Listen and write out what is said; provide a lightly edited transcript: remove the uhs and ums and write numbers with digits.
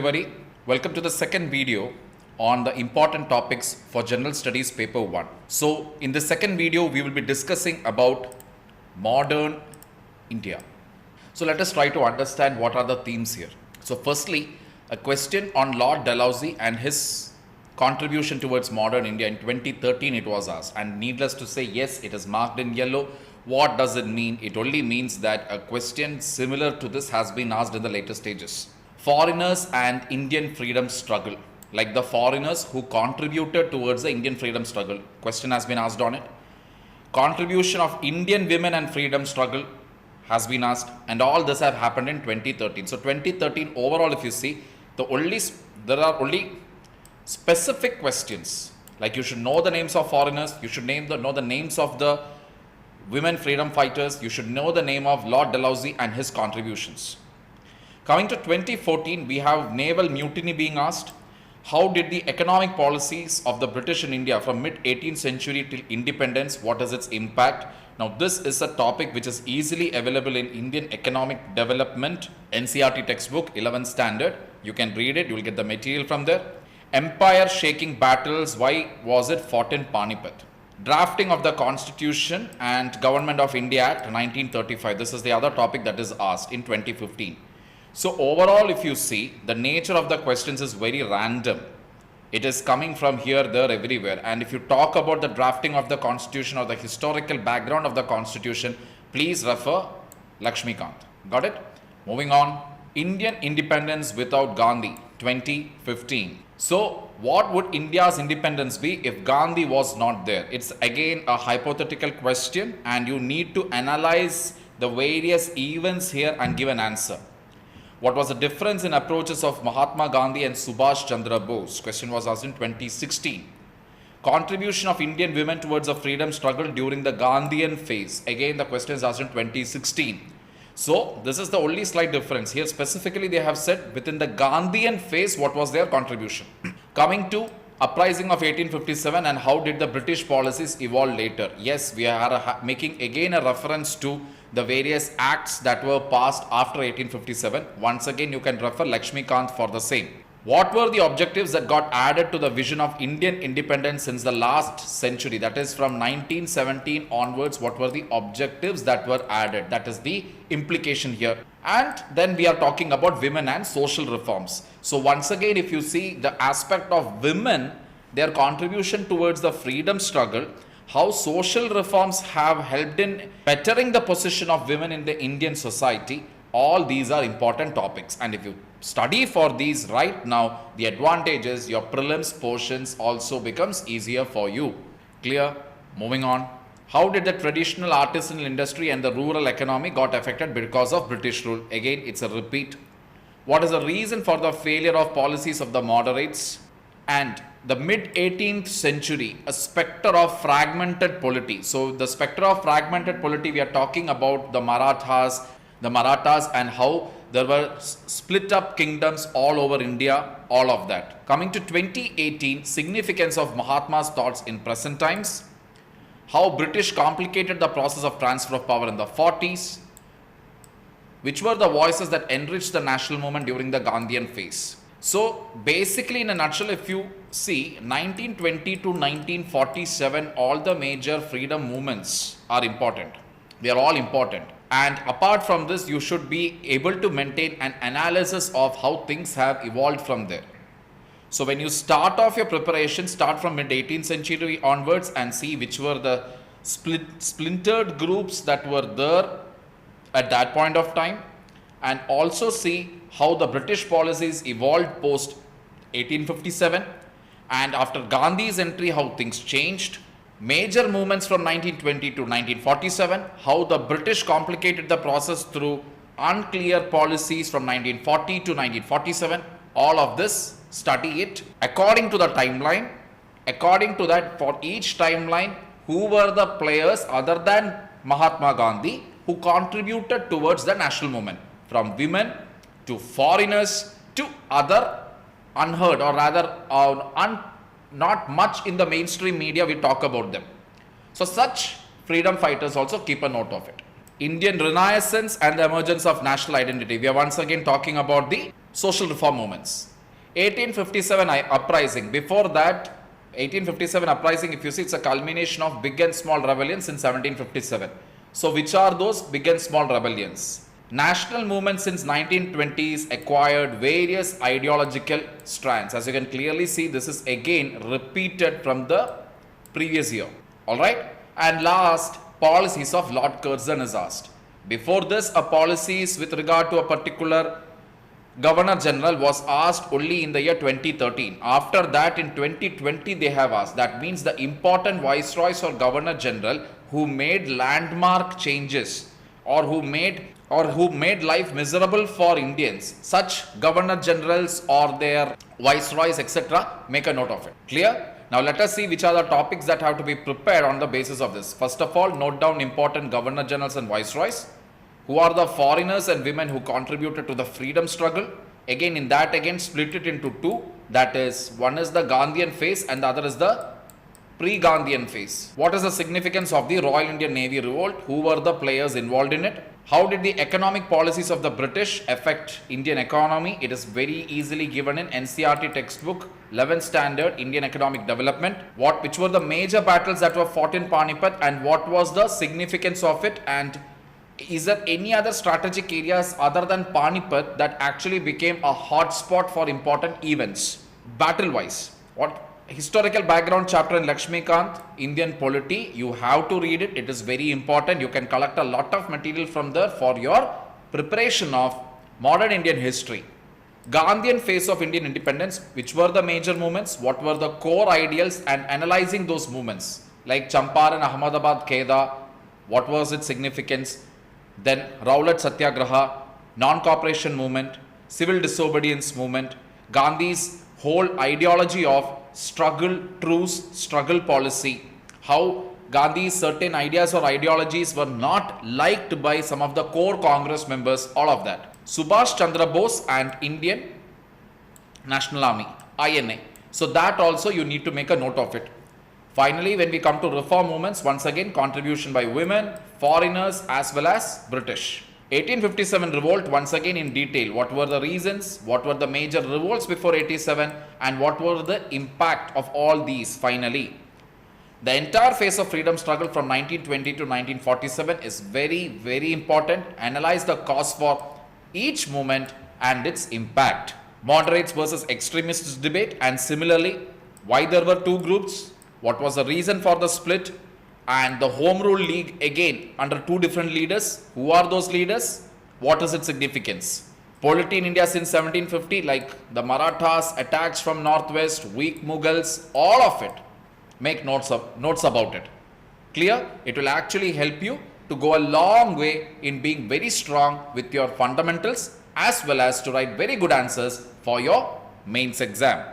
everybody. Welcome to the second video on the important topics for General Studies Paper 1. So in the second video, we will be discussing about modern India. So let us try to understand what are the themes here. So firstly, a question on Lord Dalhousie and his contribution towards modern India. In 2013 it was asked, and needless to say, yes, it is marked in yellow. What does it mean? It only means that a question similar to this has been asked in the later stages. Foreigners and Indian freedom struggle, like the foreigners who contributed towards the Indian freedom struggle. Question has been asked on it. Contribution of Indian women and freedom struggle has been asked, and all this have happened in 2013. So 2013 overall, if you see, there are only specific questions, like you should know the names of foreigners, you should know the names of the women freedom fighters, you should know the name of Lord Dalhousie and his contributions. Coming to 2014, we have Naval Mutiny being asked. How did the economic policies of the British in India from mid-18th century till independence, what is its impact? Now this is a topic which is easily available in Indian Economic Development NCERT textbook 11th standard. You can read it, you will get the material from there. Empire shaking battles, why was it fought in Panipat? Drafting of the Constitution and Government of India Act 1935. This is the other topic that is asked in 2015. So overall, if you see, the nature of the questions is very random. It is coming from here, there, everywhere. And if you talk about the drafting of the Constitution or the historical background of the Constitution, please refer Lakshmikant. Got it? Moving on. Indian independence without Gandhi 2015. So what would India's independence be if Gandhi was not there? It's again a hypothetical question, and you need to analyze the various events here and give an answer. What was the difference in approaches of Mahatma Gandhi and Subhash Chandra Bose? Question was asked in 2016. Contribution of Indian women towards the freedom struggle during the Gandhian phase. Again, the question is asked in 2016. So this is the only slight difference. Here specifically they have said within the Gandhian phase what was their contribution. Coming to Uprising of 1857 and how did the British policies evolve later. Yes, we are making again a reference to the various acts that were passed after 1857. Once again, you can refer Lakshmikant for the same. What were the objectives that got added to the vision of Indian independence since the last century? That is from 1917 onwards, what were the objectives that were added? That is the implication here. And then we are talking about women and social reforms. So once again, if you see the aspect of women, their contribution towards the freedom struggle, how social reforms have helped in bettering the position of women in the Indian society, all these are important topics. And if you study for these right now, the advantages, your prelims portions also becomes easier for you. Clear? Moving on. How did the traditional artisanal industry and the rural economy got affected because of British rule? Again, it's a repeat. What is the reason for the failure of policies of the moderates? And the mid-18th century, a spectre of fragmented polity. So the spectre of fragmented polity, we are talking about the Marathas and how there were split up kingdoms all over India, all of that. Coming to 2018, significance of Mahatma's thoughts in present times, how British complicated the process of transfer of power in the 40s, which were the voices that enriched the national movement during the Gandhian phase. So basically, in a nutshell, if you see 1920 to 1947, all the major freedom movements are important. They are all important. And apart from this, you should be able to maintain an analysis of how things have evolved from there. So when you start off your preparation, start from mid-18th century onwards and see which were the splintered groups that were there at that point of time, and also see how the British policies evolved post 1857, and after Gandhi's entry, how things changed. Major movements from 1920 to 1947, how the British complicated the process through unclear policies from 1940 to 1947. All of this, study it according to the timeline. According to that, for each timeline, who were the players other than Mahatma Gandhi who contributed towards the national movement, from women to foreigners to other unheard, or rather not much in the mainstream media we talk about them. So such freedom fighters also, keep a note of it. Indian Renaissance and the emergence of national identity. We are once again talking about the social reform movements. 1857 uprising. Before that, 1857 uprising, if you see, it's a culmination of big and small rebellions in 1757. So which are those big and small rebellions? National movement since 1920s acquired various ideological strands. As you can clearly see, this is again repeated from the previous year. Alright? And last, policies of Lord Curzon is asked. Before this, a policies with regard to a particular Governor General was asked only in the year 2013. After that, in 2020, they have asked. That means the important viceroys or Governor General who made landmark changes or who made life miserable for Indians, such Governor Generals or their viceroys, etc., make a note of it. Clear? Now let us see which are the topics that have to be prepared on the basis of this. First of all, note down important Governor Generals and viceroys. Who are the foreigners and women who contributed to the freedom struggle? Again, in that split it into two. That is, one is the Gandhian phase and the other is the pre-Gandhian phase. What is the significance of the Royal Indian Navy revolt? Who were the players involved in it? How did the economic policies of the British affect Indian economy? It is very easily given in NCERT textbook, 11th standard Indian economic development. Which were the major battles that were fought in Panipat and what was the significance of it, and is there any other strategic areas other than Panipat that actually became a hotspot for important events, battle-wise? What historical background chapter in Lakshmikant, Indian polity, you have to read it. It is very important. You can collect a lot of material from there for your preparation of modern Indian history. Gandhian phase of Indian independence, which were the major movements, what were the core ideals, and analyzing those movements like Champaran, Ahmedabad, Kheda, what was its significance? Then Rowlatt Satyagraha, non-cooperation movement, civil disobedience movement, Gandhi's whole ideology of struggle, truce, struggle policy, how Gandhi's certain ideas or ideologies were not liked by some of the core Congress members, all of that. Subhash Chandra Bose and Indian National Army, INA. So that also you need to make a note of it. Finally, when we come to reform movements, once again contribution by women, foreigners as well as British. 1857 revolt, once again in detail. What were the reasons? What were the major revolts before 87? And what were the impact of all these finally? The entire phase of freedom struggle from 1920 to 1947 is very, very important. Analyze the cause for each movement and its impact. Moderates versus extremists debate, and similarly, why there were two groups, what was the reason for the split, and the Home Rule League again under two different leaders. Who are those leaders? What is its significance? Polity in India since 1750, like the Marathas, attacks from northwest, weak Mughals, all of it. Make notes about it. Clear? It will actually help you to go a long way in being very strong with your fundamentals as well as to write very good answers for your mains exam.